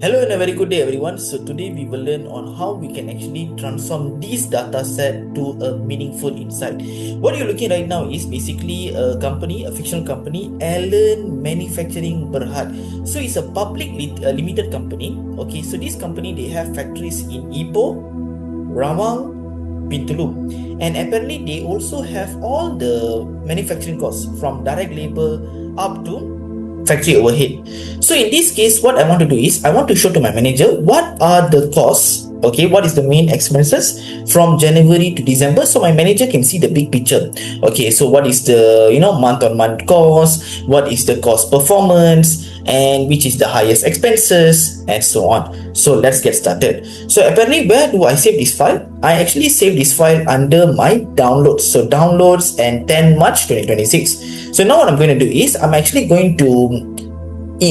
Hello and a very good day everyone. So today we will learn on how we can actually transform this data set to a meaningful insight. What you're looking right now is basically a company, a fictional company, Allen Manufacturing Berhad. So it's a limited company. Okay, so this company, they have factories in Ipoh, Rawang, Bintulu, and apparently they also have all the manufacturing costs from direct labor up to factory overhead. So in this case, what I want to do is I want to show to my manager what are the costs. Okay, what is the main expenses from January to December, so my manager can see the big picture. Okay, so what is the month on month cost, what is the cost performance, and which is the highest expenses, and so on. So let's get started. So apparently, where do I save this file? I actually save this file under my downloads. So downloads and 10 March 2026. So now what I'm going to do is I'm actually going to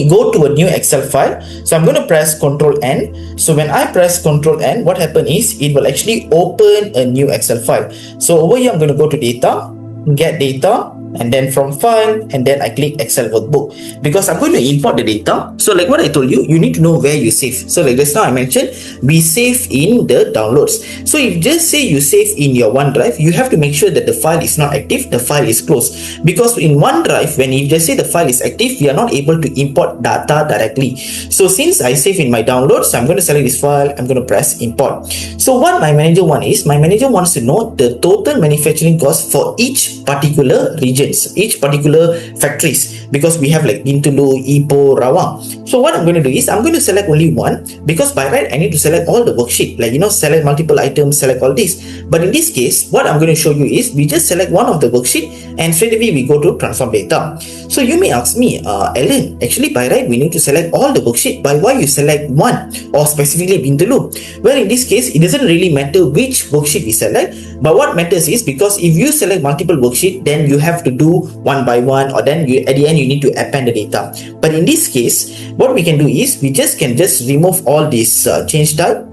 go to a new Excel file. So I'm going to press Ctrl N. So when I press Ctrl N, what happens is it will actually open a new Excel file. So over here, I'm going to go to data, get data, and then from file, and then I click Excel workbook, because I'm going to import the data. So like what I told you, you need to know where you save. So like just now I mentioned, we save in the downloads. So if just say you save in your OneDrive, you have to make sure that the file is not active, the file is closed, because in OneDrive, when you just say the file is active, we are not able to import data directly. So since I save in my downloads, I'm going to select this file, I'm going to press import. So what my manager wants is, my manager wants to know the total manufacturing cost for each particular region, each particular factories, because we have like Bintulu, Ipoh, Rawang. So what I'm going to do is I'm going to select only one, because by right I need to select all the worksheet, like select multiple items, select all this. But in this case, what I'm going to show you is we just select one of the worksheet and straight away we go to transform data. So you may ask me, Alan, actually by right we need to select all the worksheet, but why you select one, or specifically Bintulu? Well, in this case, it doesn't really matter which worksheet we select, but what matters is, because if you select multiple worksheet, then you have to do one by one, or then at the end you need to append the data. But in this case, what we can do is we can just remove all these change type,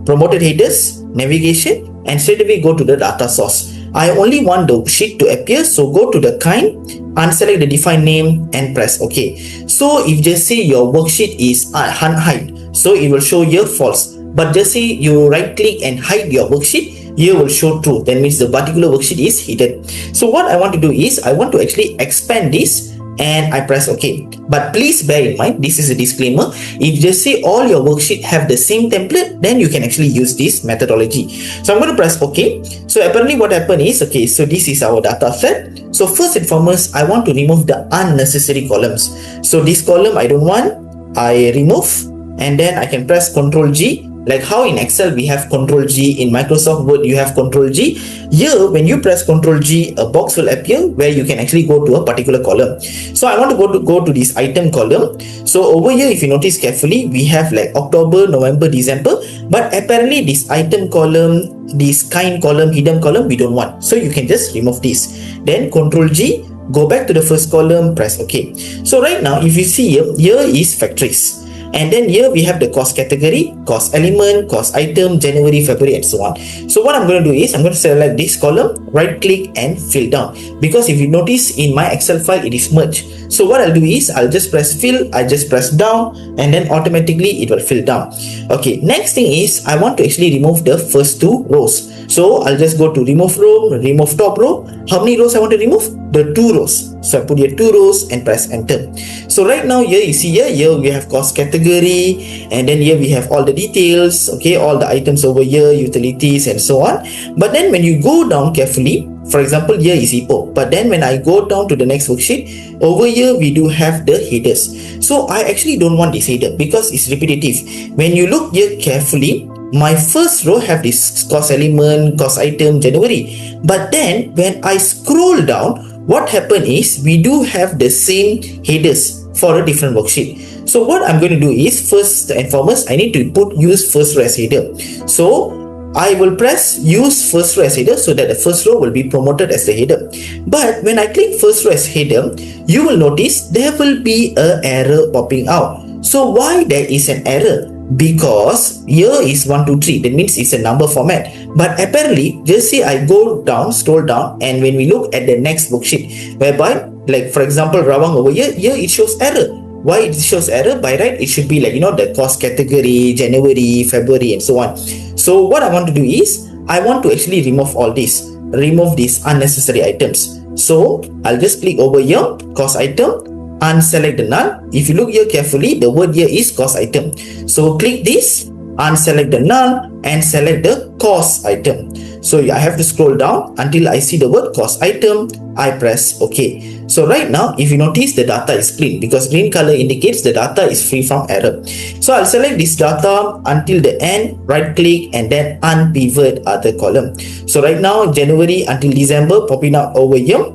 promoted headers, navigation, and straight away go to the data source. I only want the sheet to appear, so go to the kind, unselect the defined name, and press OK. So if just say your worksheet is unhide, so it will show here false. But just say you right click and hide your worksheet, here will show true. That means the particular worksheet is hidden. So what I want to do is I want to actually expand this, and I press OK. But please bear in mind, this is a disclaimer. If just say all your worksheet have the same template, then you can actually use this methodology. So I'm going to press OK. So apparently what happened is, okay, so this is our data set. So first and foremost, I want to remove the unnecessary columns. So this column I don't want, I remove, and then I can press Ctrl G. Like how in Excel we have Ctrl G, in Microsoft Word you have Ctrl G. Here when you press Ctrl G, a box will appear where you can actually go to a particular column. So I want to go to this item column. So over here, if you notice carefully, we have like October, November, December, but apparently this item column, this kind column, hidden column, we don't want. So you can just remove this. Then Ctrl G, go back to the first column, press OK. So right now, if you see here is factories. And then here we have the cost category, cost element, cost item, January, February, and so on. So what I'm going to do is I'm going to select this column, right click and fill down. Because if you notice in my Excel file, it is merged. So what I'll do is I'll just press fill, I just press down, and then automatically it will fill down. Okay, next thing is I want to actually remove the first two rows. So I'll just go to remove row, remove top row. How many rows I want to remove? The 2 rows. So I put here 2 rows and press enter. So right now here you see here we have cost category, and then here we have all the details, okay, all the items over here, utilities and so on. But then when you go down carefully, for example, here is Ipoh, but then when I go down to the next worksheet, over here we do have the headers. So I actually don't want this header because it's repetitive. When you look here carefully, my first row have this cost element, cost item, January. But then when I scroll down, what happened is we do have the same headers for a different worksheet. So what I'm going to do is, first and foremost, I need to use first row as header. So I will press use first row as header so that the first row will be promoted as the header. But when I click first row as header, you will notice there will be an error popping out. So why there is an error? Because here is 1, 2, 3, that means it's a number format. But apparently, just say I go down, scroll down, and when we look at the next worksheet, whereby, like for example, Rawang over here, it shows error. Why it shows error? By right, it should be like, the cost category, January, February, and so on. So what I want to do is, I want to actually remove all this, remove these unnecessary items. So I'll just click over here, cost item, unselect the null. If you look here carefully, the word here is cost item. So click this, unselect the null, and select the cost item. So I have to scroll down until I see the word cost item. I press OK. So right now, if you notice, the data is clean because green color indicates the data is free from error. So I'll select this data until the end, right click, and then unpivot other column. So right now, January until December popping up over here.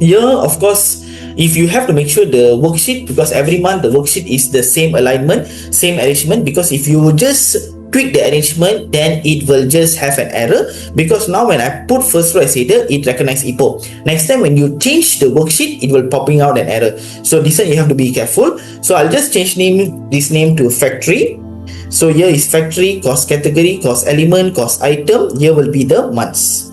Here, of course, if you have to make sure the worksheet, because every month the worksheet is the same alignment, same arrangement, because if you just tweak the arrangement, then it will just have an error, because now when I put first row as header, it recognizes EPO. Next time when you change the worksheet, it will popping out an error. So this one you have to be careful. So I'll just change this name to factory. So here is factory, cost category, cost element, cost item. Here will be the months.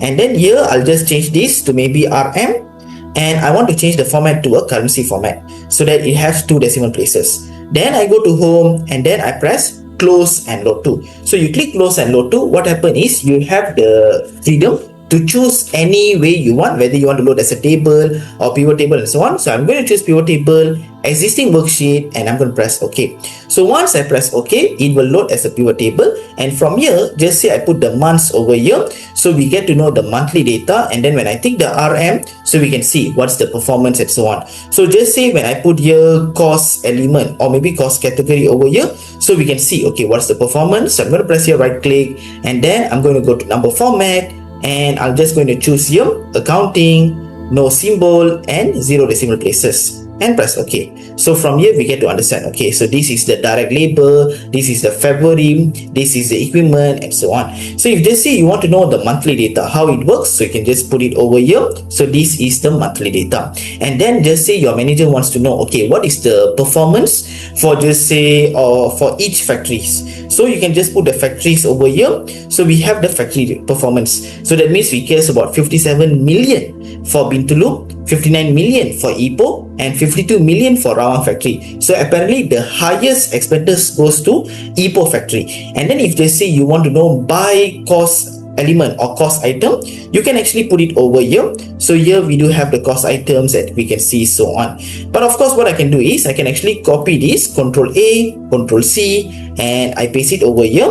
And then here I'll just change this to maybe RM, and I want to change the format to a currency format so that it has 2 decimal places. Then I go to home, and then I press close and load to. So you click close and load to. What happens is you have the freedom to choose any way you want, whether you want to load as a table or pivot table and so on. So I'm going to choose pivot table, existing worksheet, and I'm going to press OK. So once I press OK, it will load as a pivot table, and from here, just say I put the months over here, so we get to know the monthly data. And then when I take the RM, so we can see what's the performance and so on. So just say when I put here cost element or maybe cost category over here, so we can see, okay, what's the performance. So I'm going to press here, right click, and then I'm going to go to number format, and I'm just going to choose here accounting, no symbol, and 0 decimal places, and press OK. So from here we get to understand, okay, so this is the direct labor, this is the February, this is the equipment, and so on. So if just say you want to know the monthly data, how it works, so you can just put it over here. So this is the monthly data, and then just say your manager wants to know, okay, what is the performance for just say or for each factories. So you can just put the factories over here. So we have the factory performance. So that means we cares about 57 million for Bintulu, 59 million for Ipoh, and 52 million for Rawang factory. So apparently the highest expenses goes to Ipoh factory. And then if they say you want to know by cost element or cost item, you can actually put it over here. So here we do have the cost items that we can see, so on. But of course what I can do is I can actually copy this, Control A, Control C, and I paste it over here.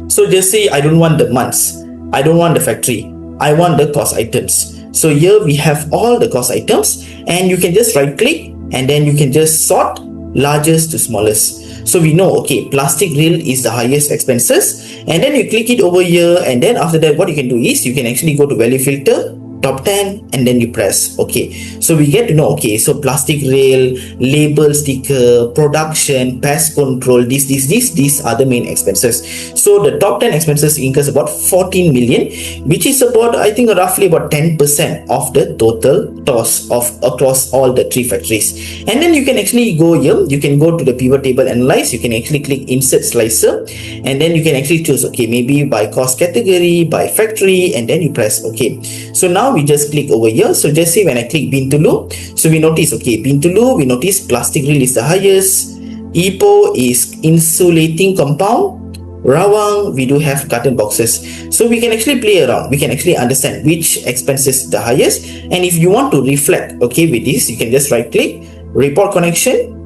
So just say I don't want the months, I don't want the factory, I want the cost items. So here we have all the cost items, and you can just right click, and then you can just sort largest to smallest. So we know, okay, plastic reel is the highest expenses, and then you click it over here, and then after that what you can do is you can actually go to value filter, top 10, and then you press OK. So we get to know, okay, so plastic rail, label sticker, production, pest control, these are the main expenses. So the top 10 expenses incurs about 14 million, which is about, I think, roughly about 10% of the total cost of across all the 3 factories. And then you can actually go here, you can go to the pivot table analyze, you can actually click insert slicer, and then you can actually choose, okay, maybe by cost category, by factory, and then you press OK. So now we just click over here. So just say when I click Bintulu, so we notice, okay, Bintulu, we notice plastic reel is the highest, Ipoh is insulating compound, Rawang, we do have carton boxes. So we can actually play around, we can actually understand which expense is the highest. And if you want to reflect, okay, with this, you can just right click, report connection,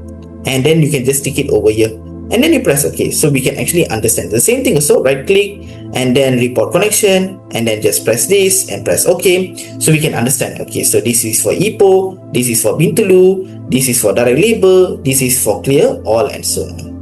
and then you can just stick it over here, and then you press OK. So we can actually understand the same thing. So right click, and then report connection, and then just press this and press OK. So we can understand, okay, so this is for Ipoh, this is for Bintulu, this is for direct labor, this is for clear all, and so on.